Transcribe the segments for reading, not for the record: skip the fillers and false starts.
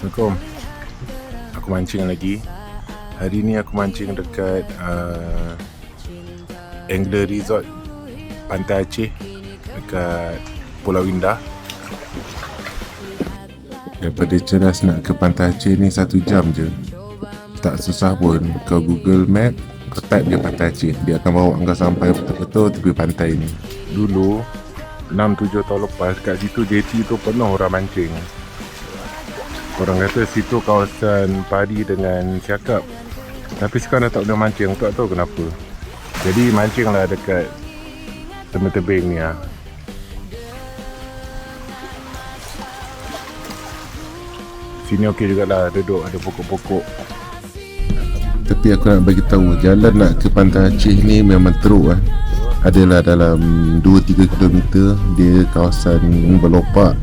Assalamualaikum. Aku mancing lagi. Hari ni aku mancing dekat Angler Resort Pantai Aceh dekat Pulau Indah. Daripada Ceras nak ke Pantai Aceh ni 1 jam je. Tak susah pun. Kau Google Map, kau type dia Pantai Aceh, dia akan bawa kau sampai betul-betul tepi pantai ni. Dulu 6-7 tahun lepas kat situ JT tu penuh orang mancing. Orang kata situ kawasan padi dengan cakap. Tapi sekarang dah tak boleh mancing, tak tahu kenapa. Jadi mancinglah dekat tebing-tebing ni lah. Sini okey jugalah, duduk ada pokok-pokok. Tapi aku nak bagi tahu, jalan nak ke Pantai Aceh ni memang teruk lah. Adalah dalam 2-3 km dia kawasan berlopak,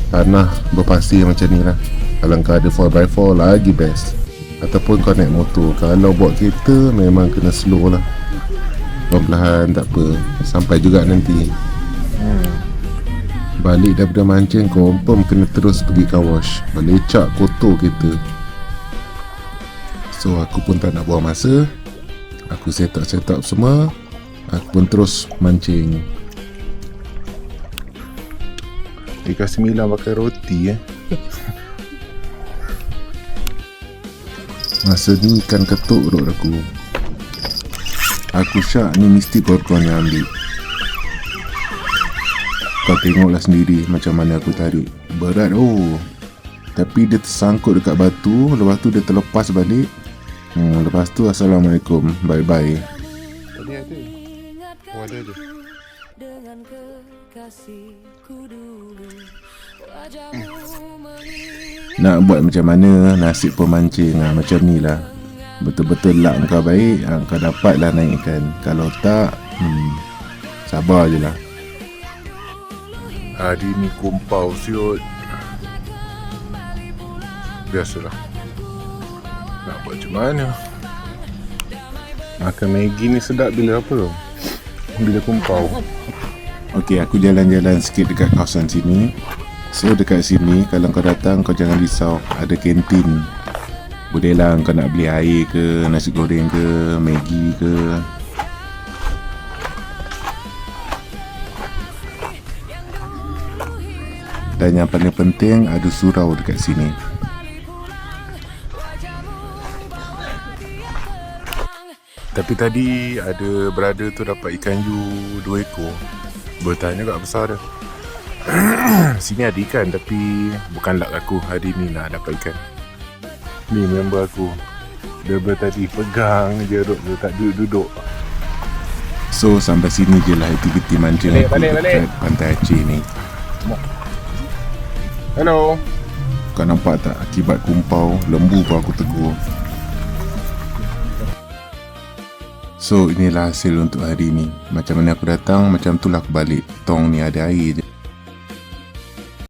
tanah berpasir macam ni lah. Kalau kau ada 4x4 lagi best. Ataupun kau naik motor. Kalau bawa kereta memang kena slow lah, perlahan tak apa, sampai juga nanti. Balik daripada mancing confirm kena terus pergi car wash. Melecak kotor kereta. So aku pun tak nak buang masa. Aku set up semua. Aku pun terus mancing. Ikan 9 pakai roti Masa ni ikan ketuk perut aku. Aku syak ni mesti kawan-kawan yang ambil. Kau tengoklah sendiri macam mana aku tarik. Berat tapi dia tersangkut dekat batu. Lepas tu dia terlepas balik. Lepas tu Assalamualaikum, bye bye. Tadi ada. Ada je. Nak buat macam mana nasib pemancing macam ni lah. Betul-betul luck kau baik, kau dapatlah naik ikan. Kalau tak, sabar je lah. Hari ni kumpau siut. Biasalah. Nak buat macam mana? Makan Maggi ni sedap bila apa? Bila kumpau. Okey, aku jalan-jalan sikit dekat kawasan sini. So dekat sini kalau kau datang kau jangan risau, ada kantin. Boleh lah kau nak beli air ke, nasi goreng ke, Maggi ke. Dan yang paling penting ada surau dekat sini. Tapi tadi ada brother tu dapat ikan yu 2 ekor. Bertanya kat besar dia. Sini ada ikan tapi bukan luck aku hari ni nak dapat ikan. Ni member aku. Dia tadi pegang je dia tak duduk. So sampai sini je lah aktiviti mancing aku dekat Pantai Aceh ni. Hello. Kau nampak tak akibat kumpau, lembu pun aku tegur. So inilah hasil untuk hari ni. Macam mana aku datang, macam tu lah aku balik. Tong ni ada air je.